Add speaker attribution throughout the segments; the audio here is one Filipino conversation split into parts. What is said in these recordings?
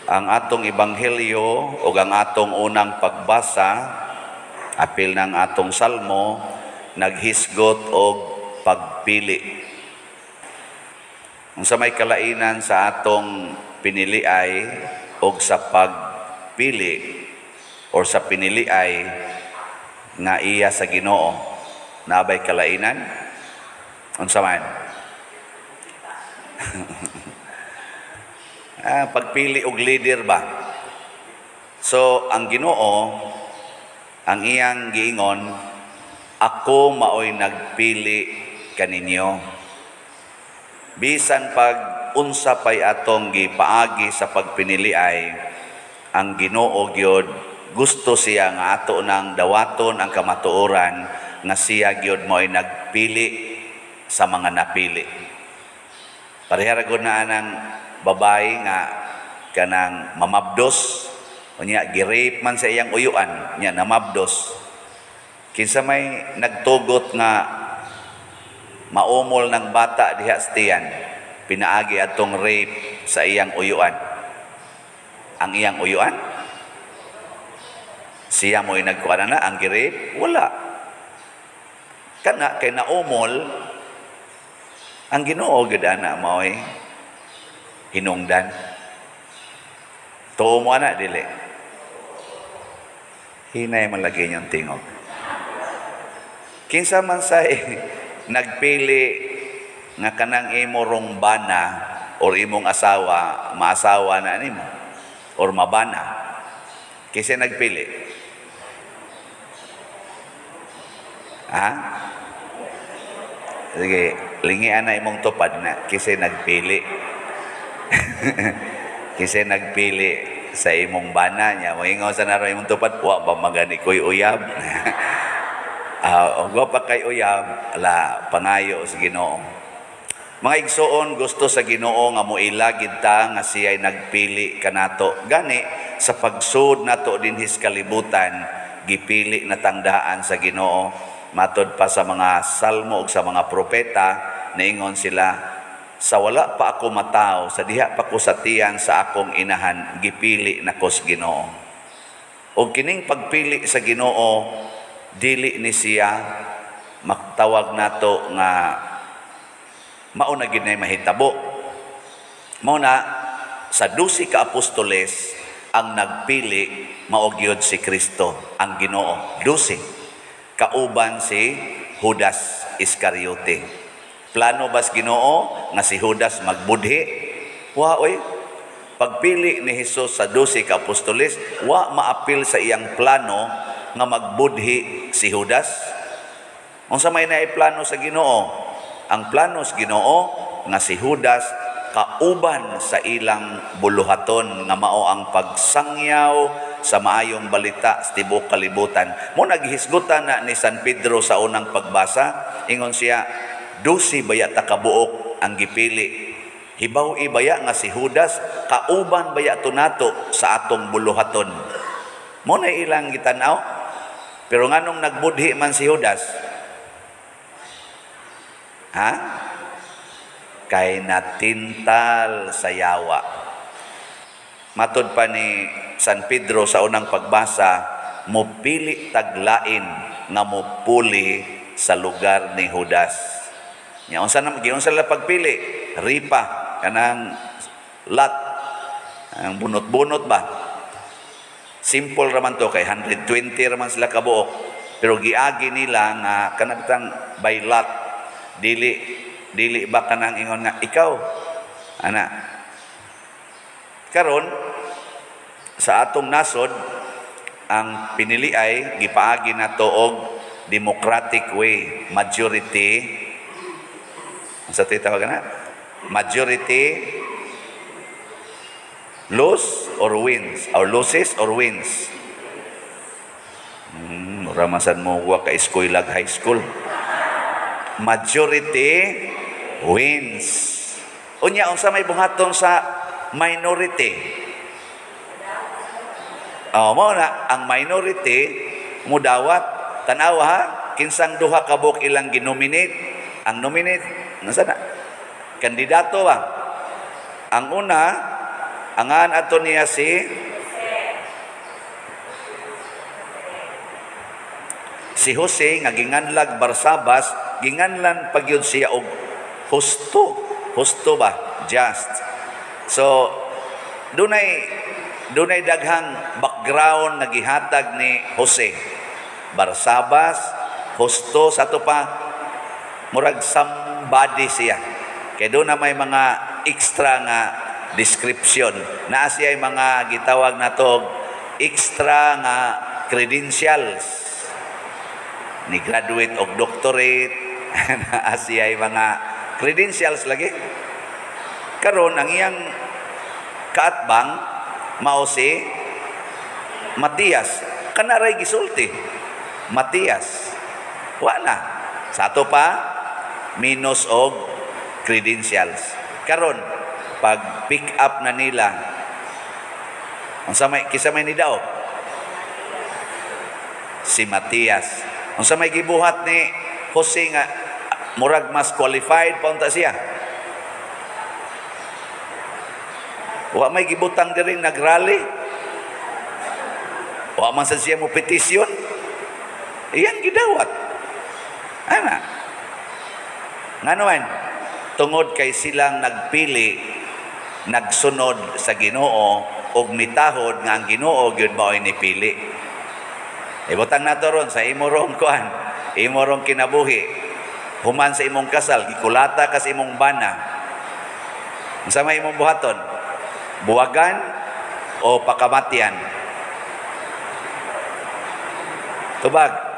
Speaker 1: Ang atong ebanghelyo o ang atong unang pagbasa, apil ng atong salmo, naghisgot og pagpili. Kung sa may kalainan sa atong piniliay o sa pagpili o sa piniliay nga iya sa Ginoo, nabay kalainan? Unsa man? Pagpili og leader ba? So, ang Ginoo, ang iyang giingon, ako maoy nagpili kaninyo. Bisan pag unsa pay atong gipaagi sa pagpiniliay, ang Ginoo gyud gusto siya nga ato nang dawaton ang kamatuoran nga siya gyud maoy nagpili sa mga napili. Parehara gud na anang babae nga kanang mamabdos, unya gi-rape man sa iyang uyuan, nya namabdos. Kinsa may nagtugot nga maumol ng bata diha sa tiyan, pinaagi atong rape sa iyang uyuan. Ang iyang uyuan, siya mo'y nagkuha na ang gi-rape? Wala. Kana kay naumol, ang Ginoo gid ana mo'y hinungdan. Tuo mo ana dili. Hinay man lagi niyang tingog. Kinsa man say nagpili nga kanang imo rong bana or imong asawa, maasawa na nimo or mabana. Kinsa nagpili? Ha? Sige, lingian na imong tupad na kinsa nagpili. Kinsa nagpili sa imong bana niya, moingon sa naro imong tupad, wa ba magani koy uyab. Wa pa kay uyab, ala pangayo sa Ginoo. Mga igsoon, gusto sa Ginoo nga moilagid ta nga siya ay nagpili kanato. Gani sa pagsud nato dinhis kalibutan, gipili na tangdaan sa Ginoo. Matod pa sa mga salmo ug sa mga propeta, naingon sila, sa wala pa ako mataw, sa diha pa ko sa tiyan sa akong inahan, gipili na ko sa Ginoo. O kining pagpili sa Ginoo, dili ni siya magtawag nato nga mauna gid nay mahitabo. Mao na sa 12 ka apostoles ang nagpili mao gyud si Kristo, ang Ginoo. 12 kauban si Judas Iscariote. Plano bas Ginoo nga si Judas magbudhi? Wa oy. Pagpili ni Hesus sa 12 ka apostoles, wa maapil sa iyang plano nga magbudhi si Judas. Unsa may naay plano sa Ginoo? Ang plano sa Ginoo nga si Judas kauban sa ilang buluhaton nga mao ang pagsangyaw sa maayong balita sa tibuok kalibutan. Mo naghisgutan na ni San Pedro sa unang pagbasa, ingon siya, 12 baya ta kabuok ang gipili. Hibaw ibaya nga si Judas kauban baya to nato sa atong buluhaton. Mo na ilang gitanaw. Pero nganong nagbudhi man si Judas? Ha? Kay natintal sa yawa. Matod pa ni San Pedro sa unang pagbasa, mupili taglain nga mupuli sa lugar ni Judas. Nya unsa na la pagpili? Ripa kanang lot, ang bunot-bunot ba? Simple raman to kay 120 raman sila kabuok. Pero giagi nila nga kanang by lot. Dili ba kanang ingon nga ikaw ana. Karon sa atong nasod ang pinili ay gipaagi nato og democratic way, majority. Sa tawag na? Majority lose or wins, or loses or wins. Ramasan mo wa ka eskwela high school. Majority wins. Unya unsa may buhaton sa minority? Mao na ang minority mudawat tanawa ha, kinsang duha ka buok ilang ginominate. Ang nominate nasa na? Kandidato ba? Ang una Angan ato niya si Jose nga ginganlag Barsabas, ginganlan pagyud siya og husto. Husto ba? Just. So dunay daghang background nga gihatag ni Jose. Barsabas, husto, sa to pa murag somebody siya. Kaya doon na may mga extra nga description. Naa siya yung mga gitawag na to extra nga credentials. Ni graduate o doctorate. Naa siya yung mga credentials lagi. Karon ang iyang kaatbang mao si Matias. Kanaray gisulti. Matias. Wala. Sa ato pa minus og credentials. Karon pag pick up na nila kisa may nidaog si Matias. Unsa may gibuhat ni Jose nga murag mas qualified pa unta siya. Wa may gibutang diri nagrally. Wa man sa siya mo petisyon. Iyang gidawat. Ana. Nganoan? Tungod kay silang nagpili, nagsunod sa Ginoo ug mitahod nga ang Ginoo gyud mao'y nipili. Ibutang nato ron sa imo rong kuan, imo rong kinabuhi. Human sa imong kasal, gikulata ka sa imong bana. Unsa may imong buhaton? Buwagan o pakamatian? Tubag.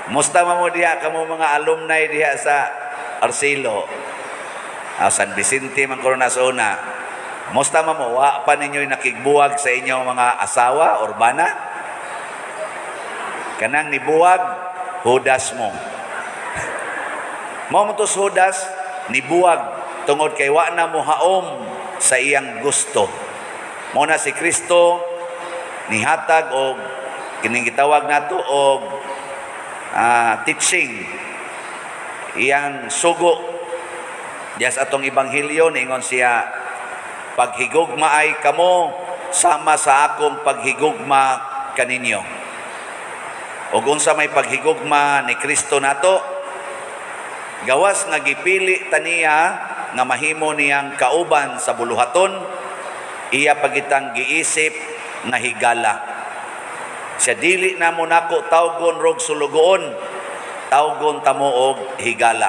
Speaker 1: Musta mo diha kamo mga alumni diha sa Arcilo, San Vicente man korona sa una. Musta mo wa pa ninyo nakigbuwag sa inyong mga asawa or bana? Kanang nibuwag hudas mo. Mao mo tos hudas nibuwag tungod kay wa na mo haom sa iyang gusto. Mo na si Kristo nihatag og kining gitawag nato og teaching, iyang sugo diya sa atong ebanghelyo. Ningon siya, paghigugma ay kamo sama sa akong paghigugma kaninyo. Ug unsa may paghigugma ni Kristo nato, gawas nga gipili taniya nga mahimo niyang kauban sa buluhaton, iya pagitang giisip nga higala. Siya dili na mo nako tawgon rog sulugoon, tawgon tamo og higala.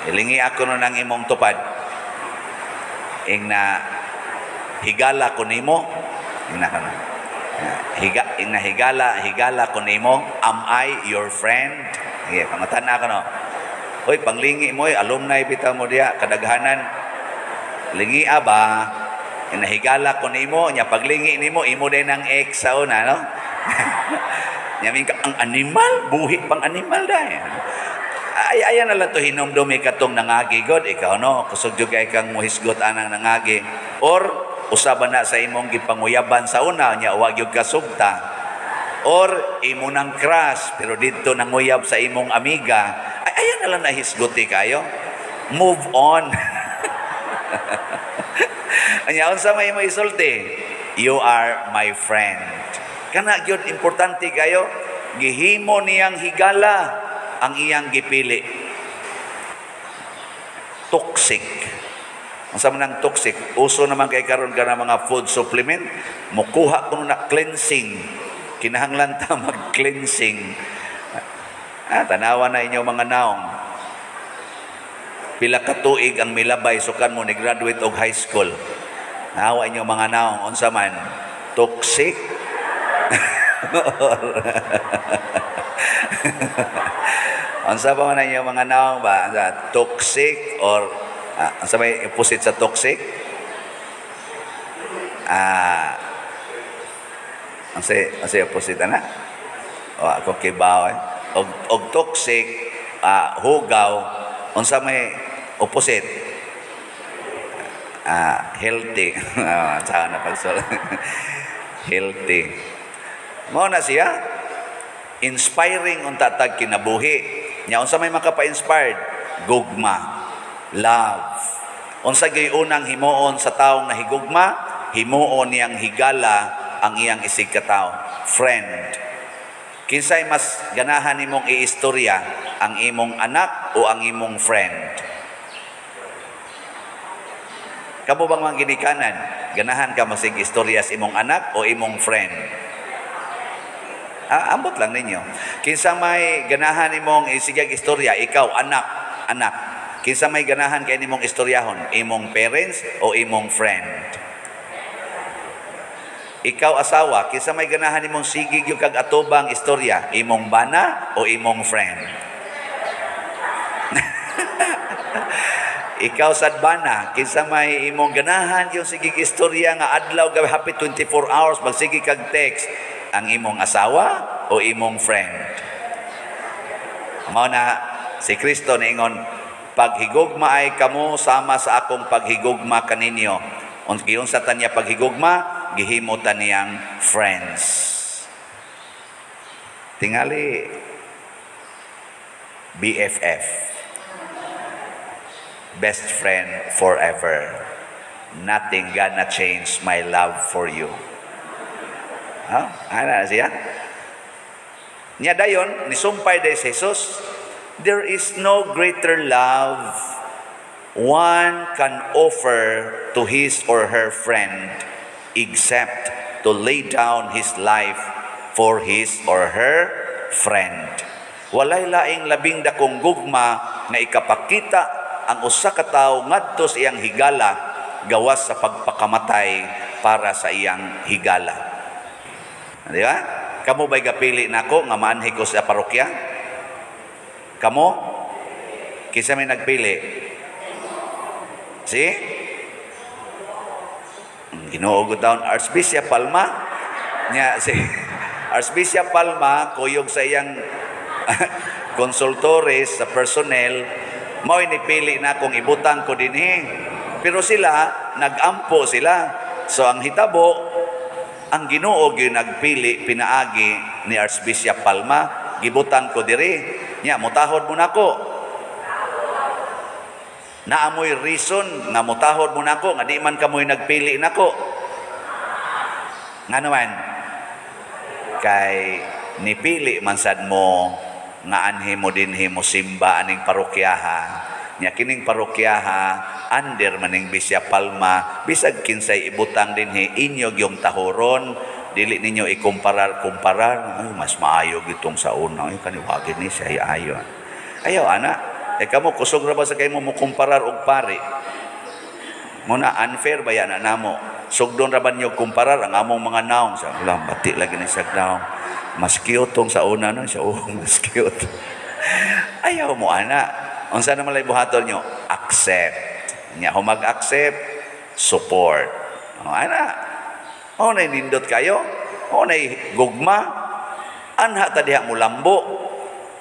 Speaker 1: Ilingi ako no nang imong tupad. Ing na higala ko nimo, ing na kana. Higala ko nimo, am I your friend? Iya, pangutana ka no. Hoy, panglingi mo, alumni bitaw mo diya, kadaghanan. Lingi ba? Inahigala ko nimo, nya paglingi nimo, imo din ang ex sa una, no? Yamin ka, ang animal, buhi pang animal dahil. Ayan na lang to hinumdumi katong nangagi god, ikaw no, kusog juga ikang muhisgot anang nangagi. Or, usaban na sa imong gipanguyaban sa una, nya wag yung kasugta. Or, imo nang crush, pero dito nanguyab sa imong amiga. Ayan na lang nahisguti kayo. Move on. Anya unsa may mo isulti? You are my friend. Kana gyud importante kayo, gihimo niyang higala ang iyang gipili. Toxic. Unsa man ang toxic? Uso naman kay karon kana mga food supplement, mukuha kuno na cleansing. Kinahanglan ta mag-cleansing. Tanawa na inyo mga naong. Pila ka tuig ang milabay sukan mo ni graduate og high school. Nawa inyo mga naong unsa man toxic. Unsa pa man inyo mga naong ba toxic or unsa may opposite sa toxic? Unsa opposite ana? O ako kibaw og toxic hugaw unsa may opposite? Healthy. Saan na pagsol. Healthy. Mao na siya inspiring unta tag kinabuhi. Nya unsa may makapa-inspired? Gugma. love. Unsa gay unang himuon sa taong nahigugma? Himuon niyang higala ang iyang isig ka tawo, friend. Kinsay mas ganahan nimong iistorya, ang imong anak o ang imong friend? Kamo bang mga ginikanan? Ganahan ka masig istorya sa imong anak o imong friend? Ambot lang ninyo. Kinsa may ganahan nimong isigag istorya, ikaw anak. Kinsa may ganahan kay nimong istoryahon, imong parents o imong friend? Ikaw asawa, kinsa may ganahan nimong sigig yung kag atubang istorya, imong bana o imong friend? Ikaw sad bana, kinsa may imong ganahan yung sigig istorya nga adlaw gabi hapit 24 hours magsigig kag text, ang imong asawa o imong friend? Mao na si Kristo niingon, paghigugma ay kamo sama sa akong paghigugma kaninyo. Unsa ta niya paghigugma? Gihimutan niyang friends. Tingali BFF, best friend forever. Nothing gonna change my love for you. Ano siya? Nya dayon nisumpay day si Jesus, there is no greater love one can offer to his or her friend except to lay down his life for his or her friend. Walay laing labing dakong gugma nga ikapakita ang usa ka tawo ngadto sa iyang higala gawas sa pagpakamatay para sa iyang higala. Di ba? Kamo ba'y gapili nako nga maanhi ko sa parokya? Kamo? Kinsa may nagpili? Si? Ginuugod taon Archbishop Palma. Nya si Archbishop Palma kuyog sa iyang konsultores sa personnel, mao inipili na kung ibutang ko dinhi. Pero sila nagampo sila. So ang hitabo, ang Ginoo gyud nagpili pinaagi ni Archbishop Palma, gibutang ko diri. Nya mutahod mo nako. Naamoy reason nga mutahod mo nako nga di man kamoy nagpili nako. Nga naman kay nipili man sad mo nga anhi mo dinhi mo simba aning parokyaha. Nya kining parokyaha under maning Bishop Palma, bisag kinsay ibutang dinhi inyo gyung tahoron, dili ninyo ikumparar. Ay, mas maayo gitong sa una. Ay kaniwagin ni siya ayo. Ayaw ana. Kamo kusog ra ba sa kay mo kumparar og pari? Muna unfair ba yan namo? Sugdon ra ba niyo kumparar ang among mga naong sa ulang bati lagi ni sa naong. Mas cute tong sa una no, siya mas cute. Ayaw mo ana. Unsa naman lay buhaton nyo? Accept. Nya humag accept, support. Ana. O nay nindot kayo? O nay gugma? Anha ta diha mo lambo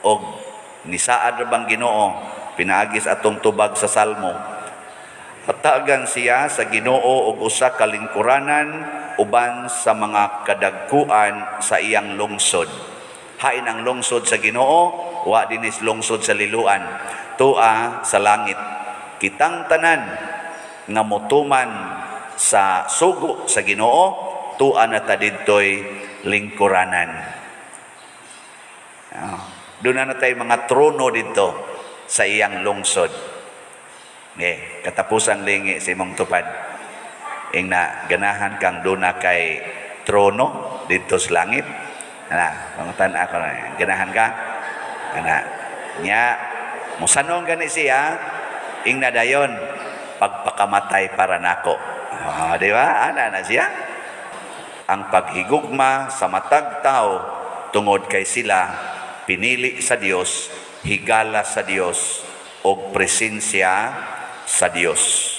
Speaker 1: og nisaad ra bang Ginoo pinaagis atong tubag sa Salmo. Hatagan siya sa Ginoo og usa ka lingkuranan uban sa mga kadagkuan sa iyang lungsod. Hain ang lungsod sa Ginoo, wa dinis lungsod sa liluan. Tua sa langit. Kitang tanan nga motuman sa sugo sa Ginoo, tua na ta didtoy lingkuranan. Doon na tayo mga trono dito sa iyang lungsod. Katapusan lingi sa imong tupad. Ing na ganahan kang doon na kay trono dito sa langit. Pangutan ako na. Ganahan ka? Nya, musanong gani siya, ing na dayon, pagpakamatay para nako. Di ba? Ana na siya. Ang paghigugma sa matag tao tungod kay sila pinili sa Dios, higala sa Dios, o presensya sa Dios.